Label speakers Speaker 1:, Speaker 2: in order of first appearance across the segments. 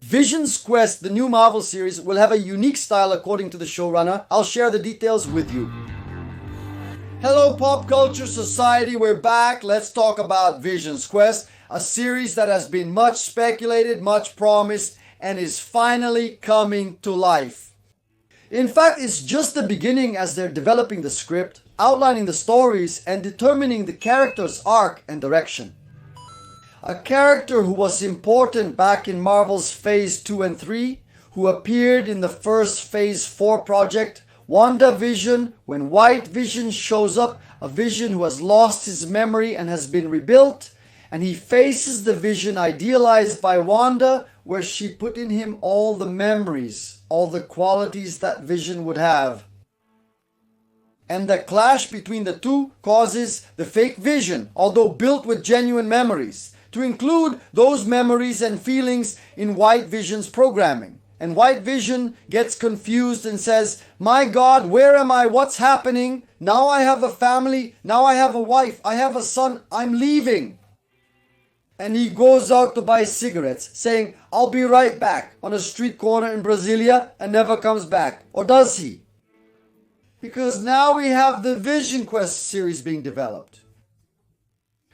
Speaker 1: Vision's Quest, the new Marvel series, will have a unique style according to the showrunner. I'll share the details with you. Hello Pop Culture Society, we're back. Let's talk about Vision's Quest, a series that has been much speculated, much promised, and is finally coming to life. In fact, it's just the beginning as they're developing the script, outlining the stories, and determining the character's arc and direction. A character who was important back in Marvel's Phase 2 and 3, who appeared in the first Phase 4 project, WandaVision. When White Vision shows up, a Vision who has lost his memory and has been rebuilt, and he faces the Vision idealized by Wanda, where she put in him all the memories, all the qualities that Vision would have. And the clash between the two causes the fake Vision, although built with genuine memories, to include those memories and feelings in White Vision's programming. And White Vision gets confused and says, "My God, where am I? What's happening? Now I have a family, now I have a wife, I have a son, I'm leaving." And he goes out to buy cigarettes, saying, "I'll be right back," on a street corner in Brasilia, and never comes back. Or does he? Because now we have the Vision Quest series being developed.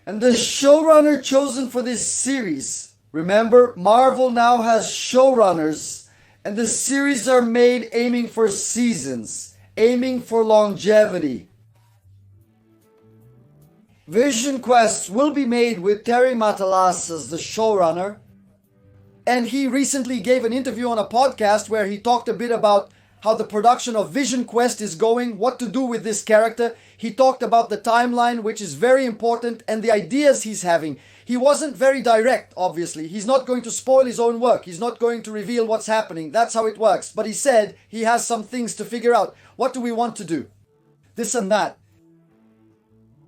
Speaker 1: And the showrunner chosen for this series, remember, Marvel now has showrunners, and the series are made aiming for seasons, aiming for longevity. Vision Quest will be made with Terry Matalas as the showrunner, and he recently gave an interview on a podcast where he talked a bit about how the production of Vision Quest is going, what to do with this character. He talked about the timeline, which is very important, and the ideas he's having. He wasn't very direct, obviously. He's not going to spoil his own work. He's not going to reveal what's happening. That's how it works. But he said he has some things to figure out. What do we want to do? This and that.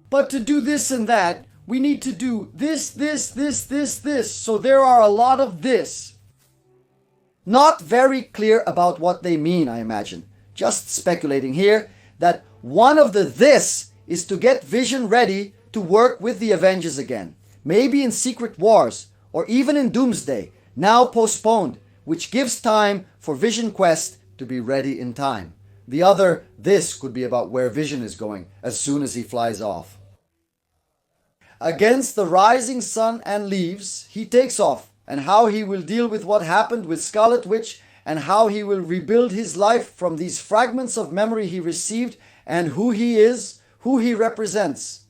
Speaker 1: But to do this and that, we need to do this. So there are a lot of this. Not very clear about what they mean, I imagine. Just speculating here that one of the this is to get Vision ready to work with the Avengers again. Maybe in Secret Wars, or even in Doomsday, now postponed, which gives time for Vision Quest to be ready in time. The other this could be about where Vision is going as soon as he flies off. Against the rising sun and leaves, he takes off, and how he will deal with what happened with Scarlet Witch, and how he will rebuild his life from these fragments of memory he received, and who he is, who he represents.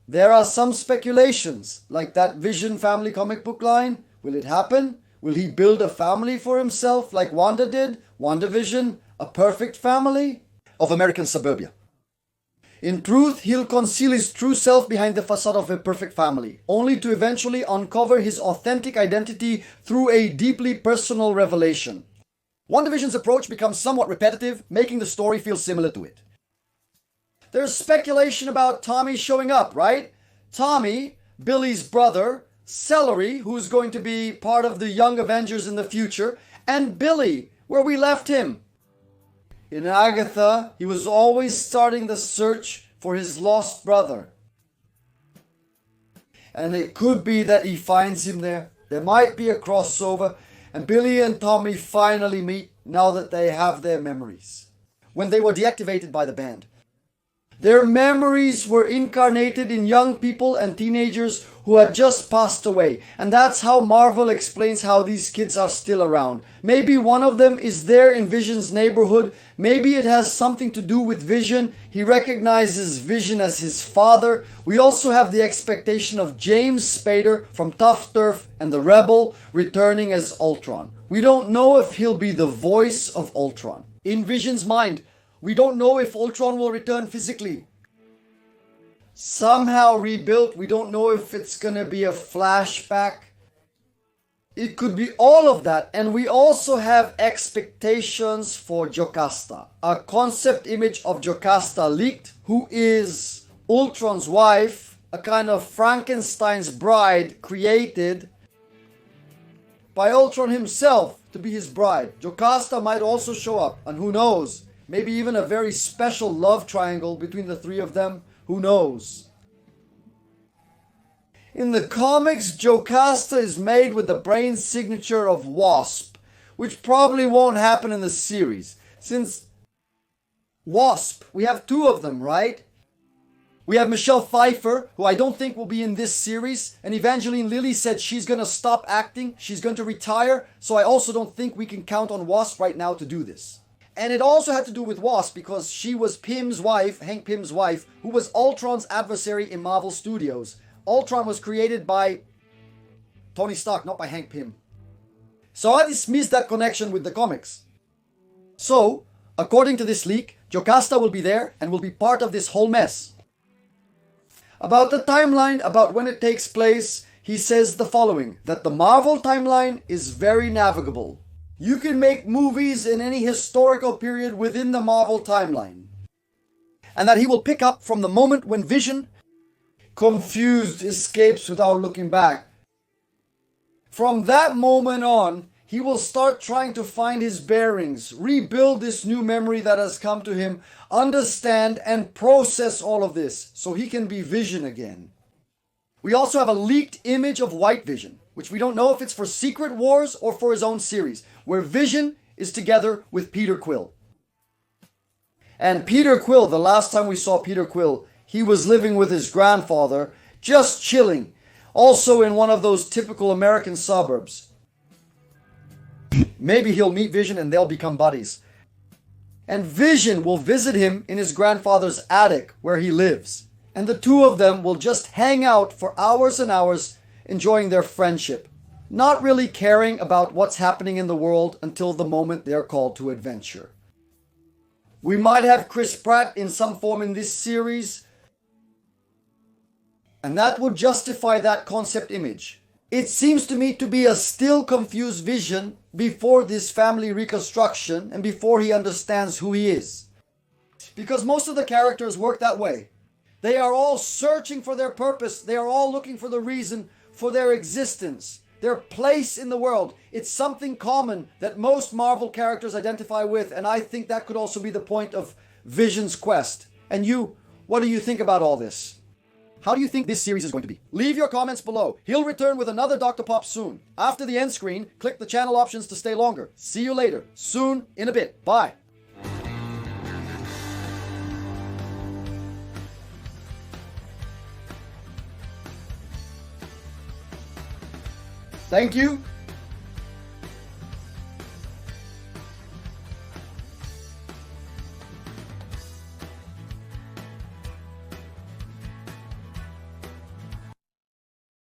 Speaker 1: There are some speculations, like that Vision family comic book line. Will it happen? Will he build a family for himself like Wanda did? WandaVision, a perfect family of American suburbia. In truth, he'll conceal his true self behind the facade of a perfect family, only to eventually uncover his authentic identity through a deeply personal revelation. WandaVision's approach becomes somewhat repetitive, making the story feel similar to it. There's speculation about Tommy showing up, right? Tommy, Billy's brother, Celery, who's going to be part of the Young Avengers in the future, and Billy, where we left him. In Agatha, he was always starting the search for his lost brother. And it could be that he finds him there. There might be a crossover, and Billy and Tommy finally meet now that they have their memories. When they were deactivated by the band, their memories were incarnated in young people and teenagers who had just passed away. And that's how Marvel explains how these kids are still around. Maybe one of them is there in Vision's neighborhood. Maybe it has something to do with Vision. He recognizes Vision as his father. We also have the expectation of James Spader from Tough Turf and the Rebel returning as Ultron. We don't know if he'll be the voice of Ultron. In Vision's mind, we don't know if Ultron will return physically. Somehow rebuilt, we don't know if it's gonna be a flashback. It could be all of that. And we also have expectations for Jocasta. A concept image of Jocasta leaked, who is Ultron's wife, a kind of Frankenstein's bride created by Ultron himself to be his bride. Jocasta might also show up, and who knows? Maybe even a very special love triangle between the three of them. Who knows? In the comics, Jocasta is made with the brain signature of Wasp, which probably won't happen in the series. Since Wasp, we have two of them, right? We have Michelle Pfeiffer, who I don't think will be in this series, and Evangeline Lilly said she's gonna stop acting, she's going to retire, so I also don't think we can count on Wasp right now to do this. And it also had to do with Wasp because she was Pym's wife, Hank Pym's wife, who was Ultron's adversary in Marvel Studios. Ultron was created by Tony Stark, not by Hank Pym. So I dismissed that connection with the comics. So, according to this leak, Jocasta will be there and will be part of this whole mess. About the timeline, about when it takes place, he says the following, that the Marvel timeline is very navigable. You can make movies in any historical period within the Marvel timeline. And that he will pick up from the moment when Vision, confused, escapes without looking back. From that moment on, he will start trying to find his bearings, rebuild this new memory that has come to him, understand and process all of this so he can be Vision again. We also have a leaked image of White Vision, which we don't know if it's for Secret Wars or for his own series, where Vision is together with Peter Quill. And Peter Quill, the last time we saw Peter Quill, he was living with his grandfather, just chilling, also in one of those typical American suburbs. Maybe he'll meet Vision and they'll become buddies. And Vision will visit him in his grandfather's attic where he lives. And the two of them will just hang out for hours and hours, enjoying their friendship, not really caring about what's happening in the world until the moment they're called to adventure. We might have Chris Pratt in some form in this series, and that would justify that concept image. It seems to me to be a still confused Vision before this family reconstruction and before he understands who he is. Because most of the characters work that way. They are all searching for their purpose. They are all looking for the reason for their existence, their place in the world. It's something common that most Marvel characters identify with, and I think that could also be the point of Vision's quest. And you, what do you think about all this? How do you think this series is going to be? Leave your comments below. He'll return with another Dr. Pop soon. After the end screen, click the channel options to stay longer. See you later. Soon, in a bit. Bye. Thank you.